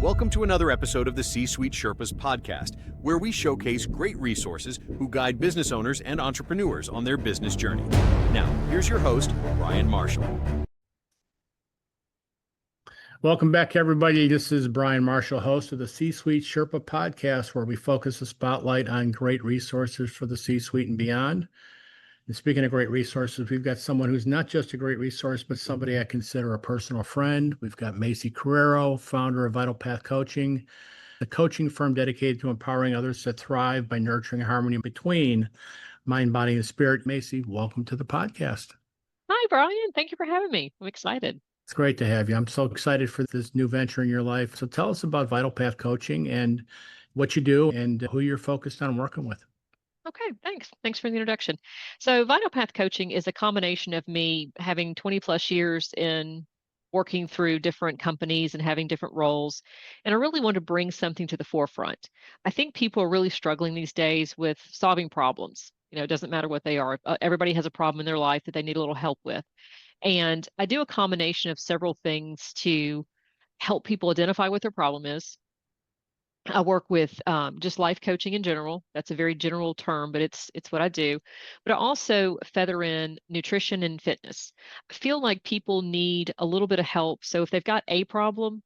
Welcome to another episode of the C-Suite Sherpas Podcast, where we showcase great resources who guide business owners and entrepreneurs on their business journey. Now, here's your host, Brian Marshall. Welcome back, everybody. This is Brian Marshall, host of the C-Suite Sherpa Podcast, where we focus the spotlight on great resources for the C-Suite and beyond. And speaking of great resources, we've got someone who's not just a great resource, but somebody I consider a personal friend. We've got Macie Corerro, founder of Vital Path Coaching, a coaching firm dedicated to empowering others to thrive by nurturing harmony between mind, body, and spirit. Macie, welcome to the podcast. Hi, Brian. Thank you for having me. I'm excited. It's great to have you. I'm so excited for this new venture in your life. So tell us about Vital Path Coaching and what you do and who you're focused on working with. Okay, thanks. Thanks for the introduction. So Vital Path Coaching is a combination of me having 20 plus years in working through different companies and having different roles. And I really want to bring something to the forefront. I think people are really struggling these days with solving problems. It doesn't matter what they are. Everybody has a problem in their life that they need a little help with. And I do a combination of several things to help people identify what their problem is. I work with just life coaching in general. That's a very general term, but it's what I do. But I also feather in nutrition and fitness. I feel like people need a little bit of help. So if they've got a problem,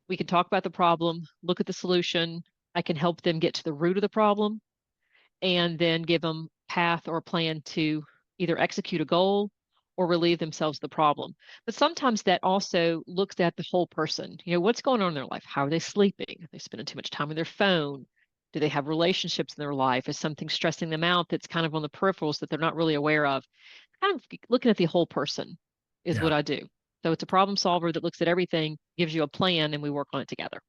we can talk about the problem, look at the solution. I can help them get to the root of the problem and then give them a path or a plan to either execute a goal or relieve themselves of the problem. But sometimes that also looks at the whole person. What's going on in their life? How are they sleeping? Are they spending too much time on their phone? Do they have relationships in their life? Is something stressing them out that's kind of on the peripherals that they're not really aware of? Kind of looking at the whole person is what I do. So it's a problem solver that looks at everything, gives you a plan, and we work on it together.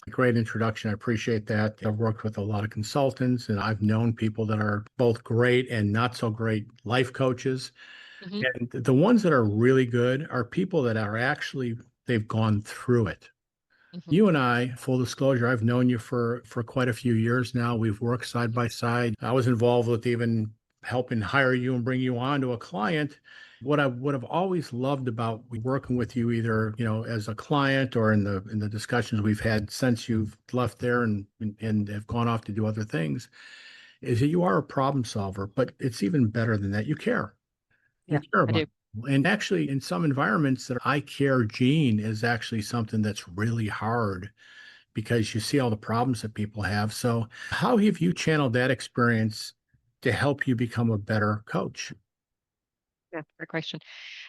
Great introduction. I appreciate that. I've worked with a lot of consultants, and I've known people that are both great and not so great life coaches. Mm-hmm. And the ones that are really good are people that are actually, they've gone through it. Mm-hmm. You and I, full disclosure, I've known you for quite a few years now. We've worked side by side. I was involved with even helping hire you and bring you on to a client. What I would have always loved about working with you, either, as a client or in the discussions we've had since you've left there and have gone off to do other things, is that you are a problem solver, but it's even better than that. You care. Yeah, I do. And actually, in some environments, that I care gene is actually something that's really hard because you see all the problems that people have. So how have you channeled that experience to help you become a better coach? Yeah, great question.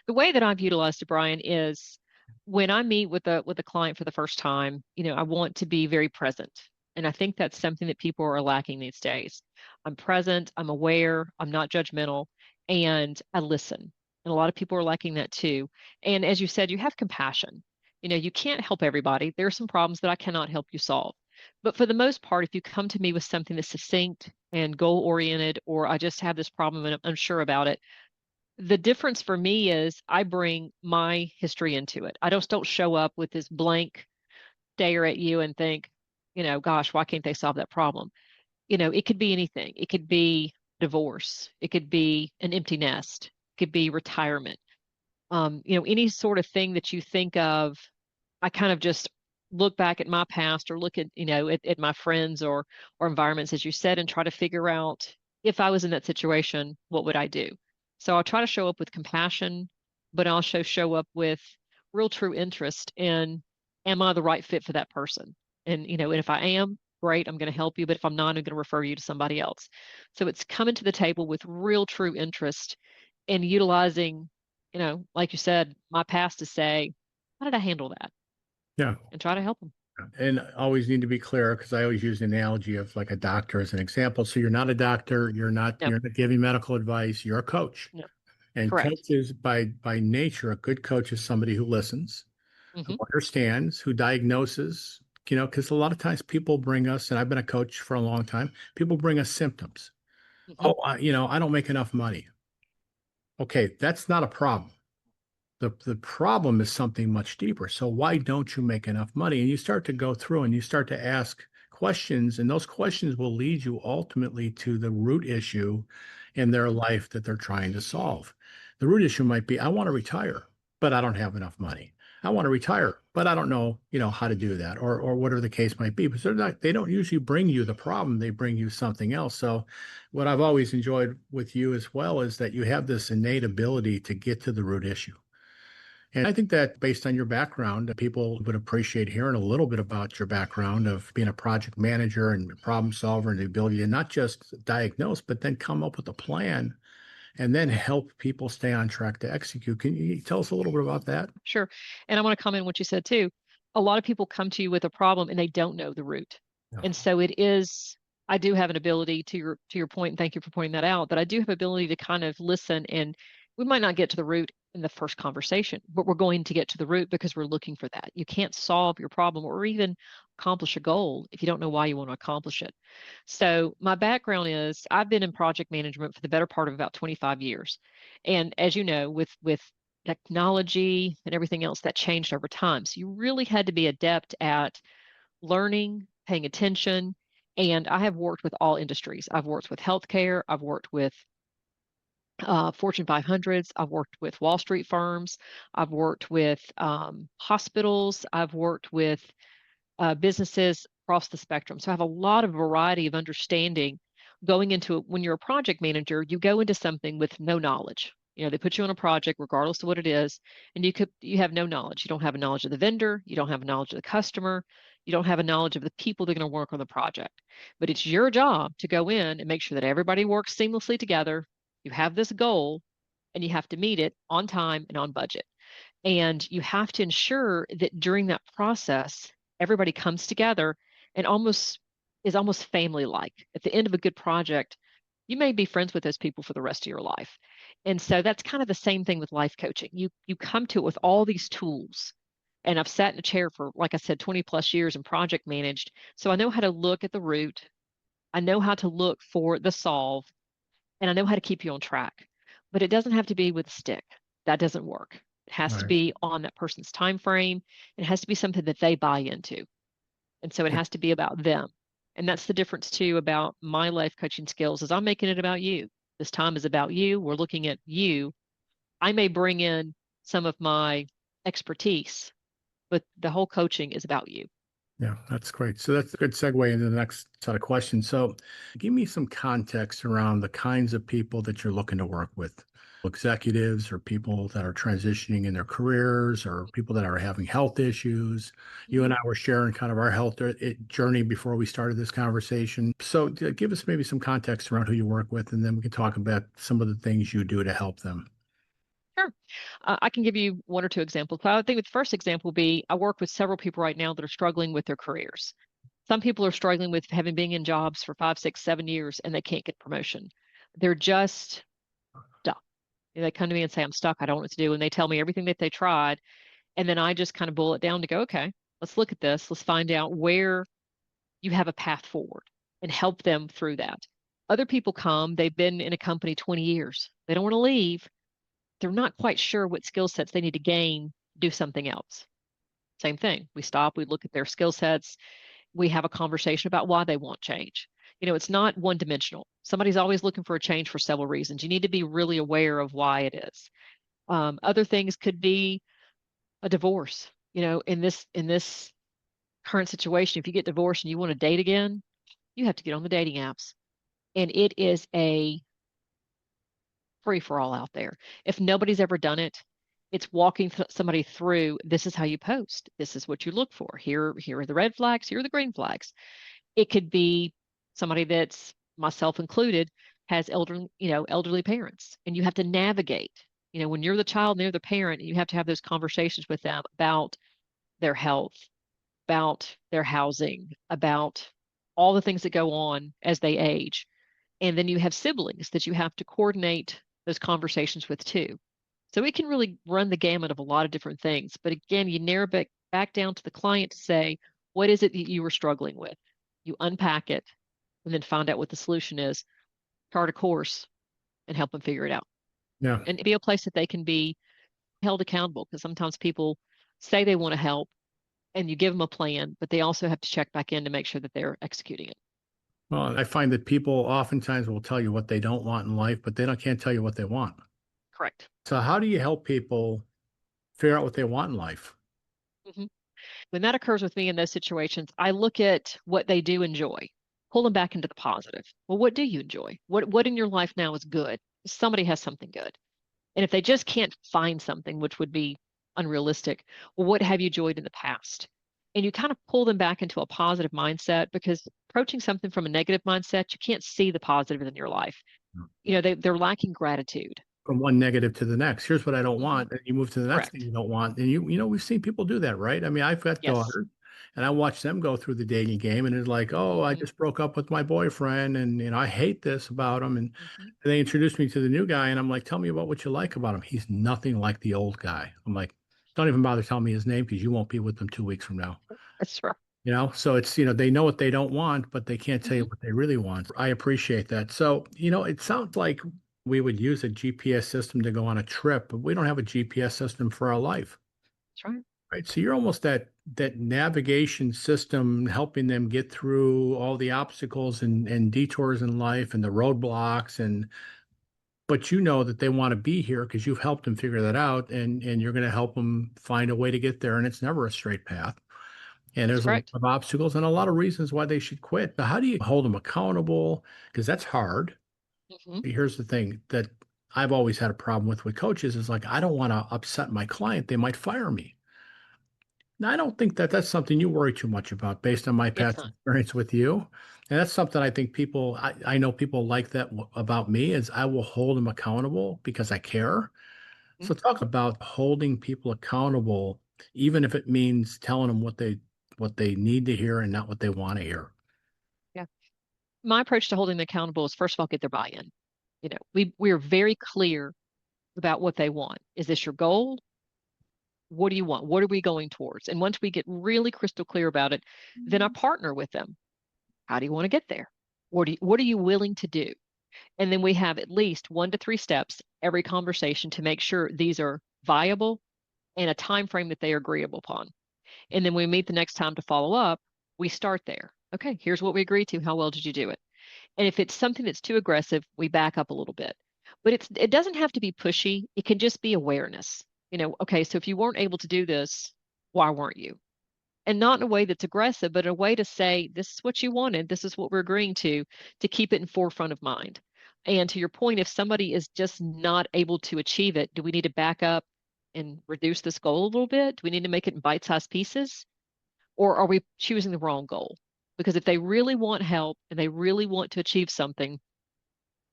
The way that I've utilized it, Brian, is when I meet with a client for the first time, I want to be very present. And I think that's something that people are lacking these days. I'm present, I'm aware, I'm not judgmental, and I listen. And a lot of people are lacking that too. And as you said, you have compassion. You can't help everybody. There are some problems that I cannot help you solve. But for the most part, if you come to me with something that's succinct and goal-oriented, or I just have this problem and I'm unsure about it, the difference for me is I bring my history into it. I just don't show up with this blank stare at you and think, gosh, why can't they solve that problem? It could be anything. It could be divorce. It could be an empty nest. It could be retirement. Any sort of thing that you think of, I kind of just look back at my past or look at, at my friends or environments, as you said, and try to figure out if I was in that situation, what would I do? So I'll try to show up with compassion, but also show up with real true interest in, am I the right fit for that person? And, and if I am, great, I'm going to help you. But if I'm not, I'm going to refer you to somebody else. So it's coming to the table with real true interest and utilizing, like you said, my past to say, how did I handle that? Yeah. And try to help them. And always need to be clear, because I always use the analogy of like a doctor as an example. So you're not a doctor, you're not giving medical advice, you're a coach. No. And Correct. coaches by nature, a good coach is somebody who listens, who understands, who diagnoses, because a lot of times people bring us, and I've been a coach for a long time, people bring us symptoms. Oh, I don't make enough money. Okay, that's not a problem. The problem is something much deeper. So why don't you make enough money? And you start to go through and you start to ask questions, and those questions will lead you ultimately to the root issue in their life that they're trying to solve. The root issue might be, I want to retire, but I don't have enough money. I want to retire, but I don't know, how to do that, or whatever the case might be. Because they don't usually bring you the problem, they bring you something else. So what I've always enjoyed with you as well is that you have this innate ability to get to the root issue. And I think that based on your background, people would appreciate hearing a little bit about your background of being a project manager and problem solver and the ability to not just diagnose, but then come up with a plan and then help people stay on track to execute. Can you tell us a little bit about that? Sure. And I want to comment on what you said too. A lot of people come to you with a problem and they don't know the root. Yeah. And so I do have an ability to your point, and thank you for pointing that out, that I do have ability to kind of listen, and we might not get to the root in the first conversation, but we're going to get to the root because we're looking for that. You can't solve your problem or even accomplish a goal if you don't know why you want to accomplish it. So my background is I've been in project management for the better part of about 25 years. And as you know, with technology and everything else, that changed over time. So you really had to be adept at learning, paying attention. And I have worked with all industries. I've worked with healthcare. I've worked with Fortune 500s. I've worked with Wall Street firms. I've worked with hospitals. I've worked with businesses across the spectrum. So I have a lot of variety of understanding going into it. When you're a project manager, you go into something with no knowledge. They put you on a project, regardless of what it is, and you have no knowledge. You don't have a knowledge of the vendor. You don't have a knowledge of the customer. You don't have a knowledge of the people that are going to work on the project. But it's your job to go in and make sure that everybody works seamlessly together. You have this goal, and you have to meet it on time and on budget. And you have to ensure that during that process, everybody comes together and is almost family-like. At the end of a good project, you may be friends with those people for the rest of your life. And so that's kind of the same thing with life coaching. You come to it with all these tools. And I've sat in a chair for, like I said, 20 plus years and project managed. So I know how to look at the root. I know how to look for the solve, and I know how to keep you on track. But it doesn't have to be with a stick. That doesn't work. It has to be on that person's time frame. It has to be something that they buy into. And so it has to be about them. And that's the difference too about my life coaching skills, is I'm making it about you. This time is about you. We're looking at you. I may bring in some of my expertise, but the whole coaching is about you. Yeah, that's great. So that's a good segue into the next set of questions. So give me some context around the kinds of people that you're looking to work with. Executives, or people that are transitioning in their careers, or people that are having health issues. You and I were sharing kind of our health journey before we started this conversation. So give us maybe some context around who you work with, and then we can talk about some of the things you do to help them. Sure. I can give you one or two examples. I think the first example will be, I work with several people right now that are struggling with their careers. Some people are struggling with having been in jobs for 5, 6, 7 years, and they can't get promotion. They're just stuck. They come to me and say, I'm stuck. I don't know what to do. And they tell me everything that they tried. And then I just kind of boil it down to go, okay, let's look at this. Let's find out where you have a path forward and help them through that. Other people come, they've been in a company 20 years. They don't want to leave. They're not quite sure what skill sets they need to gain, do something else. Same thing. We stop, we look at their skill sets. We have a conversation about why they want change. It's not one dimensional. Somebody's always looking for a change for several reasons. You need to be really aware of why it is. Other things could be a divorce. In this current situation, if you get divorced and you want to date again, you have to get on the dating apps. And it is a free for all out there. If nobody's ever done it, it's walking somebody through, this is how you post. This is what you look for. Here are the red flags. Here are the green flags. It could be somebody that's, myself included, has elderly parents, and you have to navigate. When you're the child and they're the parent, you have to have those conversations with them about their health, about their housing, about all the things that go on as they age. And then you have siblings that you have to coordinate those conversations with too. So it can really run the gamut of a lot of different things. But again, you narrow back down to the client to say, what is it that you were struggling with? You unpack it and then find out what the solution is, chart a course, and help them figure it out. Yeah. And be a place that they can be held accountable, because sometimes people say they want to help and you give them a plan, but they also have to check back in to make sure that they're executing it. Well, I find that people oftentimes will tell you what they don't want in life, but can't tell you what they want. Correct. So how do you help people figure out what they want in life? Mm-hmm. when that occurs with me in those situations, I look at what they do enjoy, pull them back into the positive. Well, what do you enjoy? What in your life now is good? Somebody has something good. And if they just can't find something, which would be unrealistic, well, what have you enjoyed in the past? And you kind of pull them back into a positive mindset, because approaching something from a negative mindset, you can't see the positive in your life. They're lacking gratitude. From one negative to the next. Here's what I don't want. And you move to the next thing Correct. you don't want. And we've seen people do that, right? I mean, I've got Yes. daughters and I watch them go through the dating game, and it's like, oh, I just broke up with my boyfriend and I hate this about him. And they introduced me to the new guy, and I'm like, tell me about what you like about him. He's nothing like the old guy. I'm like, don't even bother telling me his name, because you won't be with them 2 weeks from now. That's right. So it's, they know what they don't want, but they can't tell you what they really want. I appreciate that. So, it sounds like we would use a GPS system to go on a trip, but we don't have a GPS system for our life. That's right. Right. So you're almost that navigation system, helping them get through all the obstacles and detours in life and the roadblocks. But you know that they want to be here because you've helped them figure that out, and you're going to help them find a way to get there. And it's never a straight path. And there's a lot of obstacles and a lot of reasons why they should quit. But how do you hold them accountable? Because that's hard. Here's the thing that I've always had a problem with coaches is, like, I don't want to upset my client. They might fire me. Now, I don't think that that's something you worry too much about based on my past experience with you. And that's something I think I know people like that about me, is I will hold them accountable because I care. So talk about holding people accountable, even if it means telling them what they need to hear and not what they want to hear. Yeah. My approach to holding them accountable is, first of all, get their buy-in. We are very clear about what they want. Is this your goal? What do you want? What are we going towards? And once we get really crystal clear about it, then I partner with them. How do you want to get there? What are you willing to do? And then we have at least 1 to 3 steps every conversation to make sure these are viable and a time frame that they are agreeable upon. And then we meet the next time to follow up. We start there. Okay, here's what we agreed to. How well did you do it? And if it's something that's too aggressive, we back up a little bit. But it doesn't have to be pushy. It can just be awareness. Okay, so if you weren't able to do this, why weren't you? And not in a way that's aggressive, but in a way to say, this is what you wanted. This is what we're agreeing to keep it in forefront of mind. And to your point, if somebody is just not able to achieve it, do we need to back up and reduce this goal a little bit? Do we need to make it in bite-sized pieces? Or are we choosing the wrong goal? Because if they really want help and they really want to achieve something,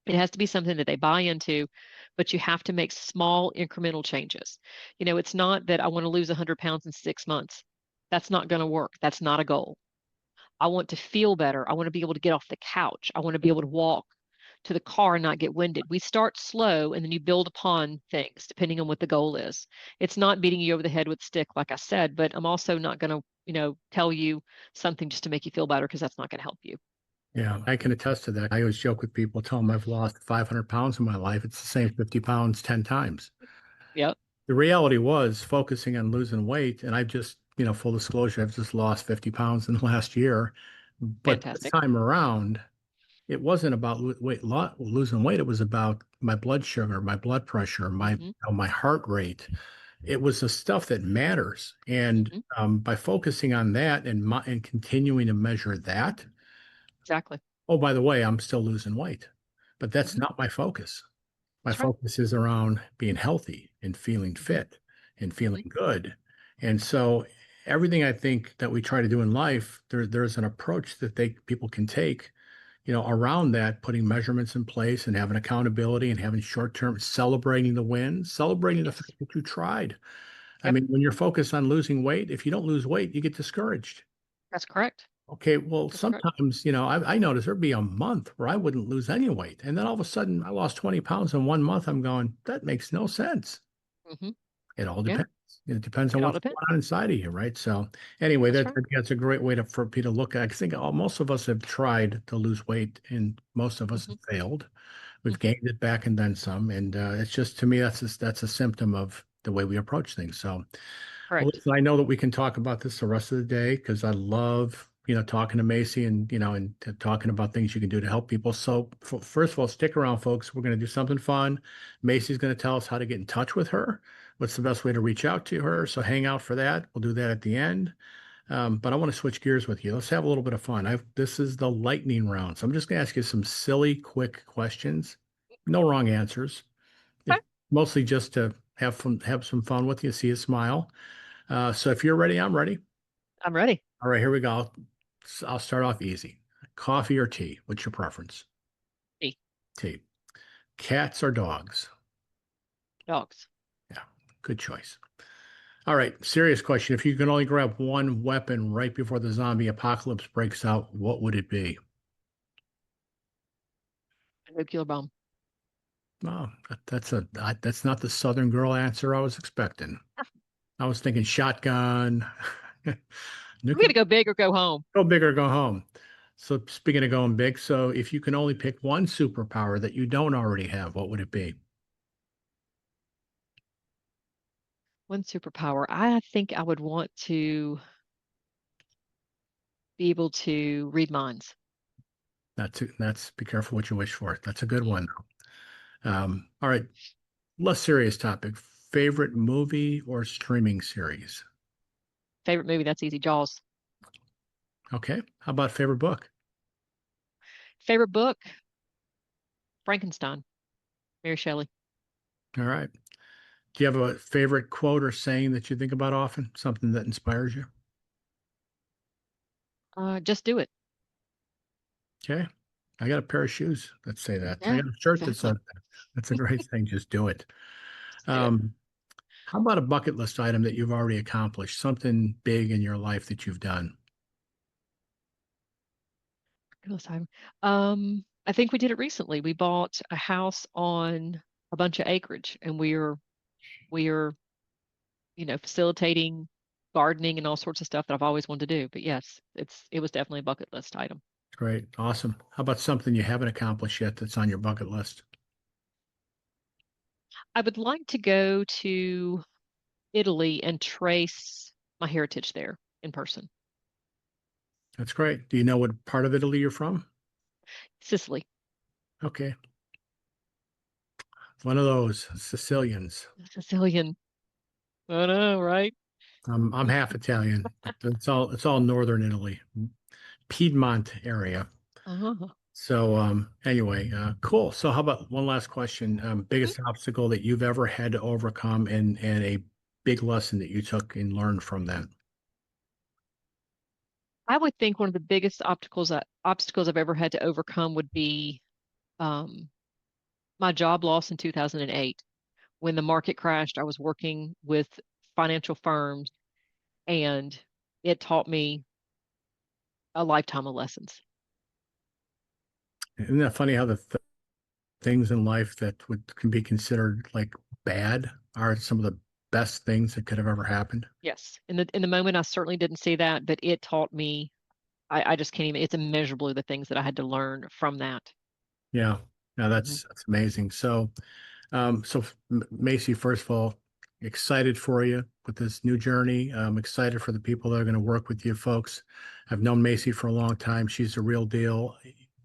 it has to be something that they buy into, but you have to make small incremental changes. It's not that I want to lose 100 pounds in 6 months. That's not going to work. That's not a goal. I want to feel better. I want to be able to get off the couch. I want to be able to walk to the car and not get winded. We start slow, and then you build upon things depending on what the goal is. It's not beating you over the head with a stick, like I said, but I'm also not going to, tell you something just to make you feel better, because that's not going to help you. Yeah, I can attest to that. I always joke with people, tell them I've lost 500 pounds in my life. It's the same 50 pounds 10 times. Yep. The reality was focusing on losing weight. And I've just, full disclosure, I've just lost 50 pounds in the last year. But this time around, it wasn't about losing weight. It was about my blood sugar, my blood pressure, my heart rate. It was the stuff that matters. And by focusing on that and continuing to measure that. Exactly. Oh, by the way, I'm still losing weight, but that's not my focus. My focus is around being healthy and feeling fit and feeling good. And so everything I think that we try to do in life, there's an approach that people can take, around that, putting measurements in place and having accountability and having short-term, celebrating the wins, celebrating the fact that you tried. I mean, when you're focused on losing weight, if you don't lose weight, you get discouraged. That's correct. Okay, well, sometimes, I notice there'd be a month where I wouldn't lose any weight. And then all of a sudden I lost 20 pounds in 1 month. I'm going, that makes no sense. It all depends. Yeah. It depends on what's going on inside of you, right? So anyway, that's a great way for people to look at. I think most of us have tried to lose weight, and most of us have failed. We've gained it back and then some. And it's just, to me, that's a symptom of the way we approach things. So well, listen, I know that we can talk about this the rest of the day, because I love talking to Macie and, and talking about things you can do to help people. So first of all, stick around, folks. We're going to do something fun. Macie's going to tell us how to get in touch with her. What's the best way to reach out to her? So hang out for that. We'll do that at the end. But I want to switch gears with you. Let's have a little bit of fun. This is the lightning round. So I'm just going to ask you some silly, quick questions. No wrong answers. Okay. Mostly just to have some fun with you, see you smile. So if you're ready, I'm ready. I'm ready. All right, here we go. I'll start off easy. Coffee or tea? What's your preference? Tea. Tea. Cats or dogs? Dogs. Yeah, good choice. All right, serious question. If you can only grab one weapon right before the zombie apocalypse breaks out, what would it be? A nuclear bomb. Oh, that's not the Southern girl answer I was expecting. I was thinking shotgun. I'm going to go big or go home. Go big or go home. So speaking of going big, so if you can only pick one superpower that you don't already have, what would it be? One superpower. I think I would want to be able to read minds. That's be careful what you wish for. That's a good one. All right, less serious topic. Favorite movie or streaming series? Favorite movie, that's easy. Jaws. Okay. How about favorite book? Favorite book, Frankenstein, Mary Shelley. All right. Do you have a favorite quote or saying that you think about often? Something that inspires you? Just do it. Okay. I got a pair of shoes that say that. I Yeah, got a shirt that exactly. says that. That's a great thing. Just do it. Just do it. How about a bucket list item that you've already accomplished? Something big in your life that you've done? Goodness, I think we did it recently. We bought a house on a bunch of acreage, and we're facilitating gardening and all sorts of stuff that I've always wanted to do. But yes, it was definitely a bucket list item. Great. Awesome. How about something you haven't accomplished yet that's on your bucket list? I would like to go to Italy and trace my heritage there in person. That's great. Do you know what part of Italy you're from? Sicily. Okay. One of those Sicilians. Sicilian. I know, right? I'm half Italian. It's all northern Italy, Piedmont area. Uh-huh. So anyway, cool. So how about one last question? Biggest obstacle that you've ever had to overcome and a big lesson that you took and learned from that? I would think one of the biggest obstacles I've ever had to overcome would be um, my job loss in 2008. When the market crashed, I was working with financial firms, and it taught me a lifetime of lessons. Isn't that funny how the things in life that can be considered like bad are some of the best things that could have ever happened? Yes. In the moment, I certainly didn't see that, but it taught me, I just can't even, it's immeasurably the things that I had to learn from that. Yeah. No, Mhm. that's amazing. So, Macie, first of all, excited for you with this new journey. I'm excited for the people that are going to work with you folks. I've known Macie for a long time. She's a real deal.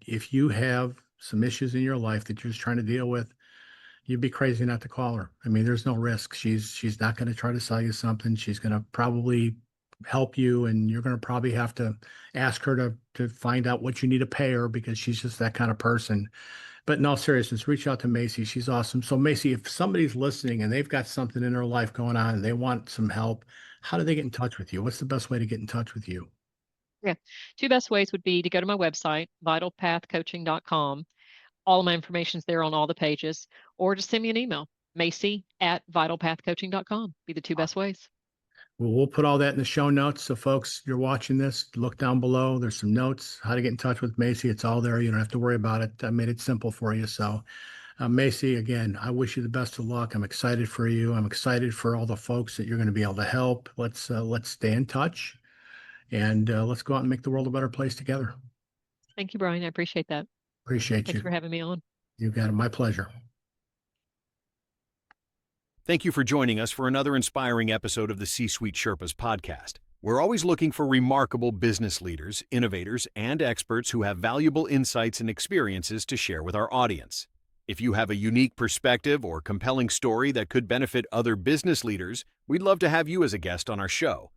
If you have some issues in your life that you're just trying to deal with, you'd be crazy not to call her. I mean, there's no risk. She's not going to try to sell you something. She's going to probably help you, and you're going to probably have to ask her to find out what you need to pay her because she's just that kind of person. But in all seriousness, reach out to Macie. She's awesome. So Macie, if somebody's listening and they've got something in their life going on and they want some help, how do they get in touch with you? What's the best way to get in touch with you? Yeah. Two best ways would be to go to my website, vitalpathcoaching.com. All of my information's there on all the pages, or just send me an email, Macie@vitalpathcoaching.com. Be the two best ways. Well, we'll put all that in the show notes. So folks, you're watching this, look down below. There's some notes, how to get in touch with Macie. It's all there. You don't have to worry about it. I made it simple for you. So Macie, again, I wish you the best of luck. I'm excited for you. I'm excited for all the folks that you're going to be able to help. Let's stay in touch and let's go out and make the world a better place together. Thank you, Brian. I appreciate that. Appreciate Thanks you. for having me on. You got it. My pleasure. Thank you for joining us for another inspiring episode of the C-Suite Sherpas Podcast. We're always looking for remarkable business leaders, innovators, and experts who have valuable insights and experiences to share with our audience. If you have a unique perspective or compelling story that could benefit other business leaders, we'd love to have you as a guest on our show.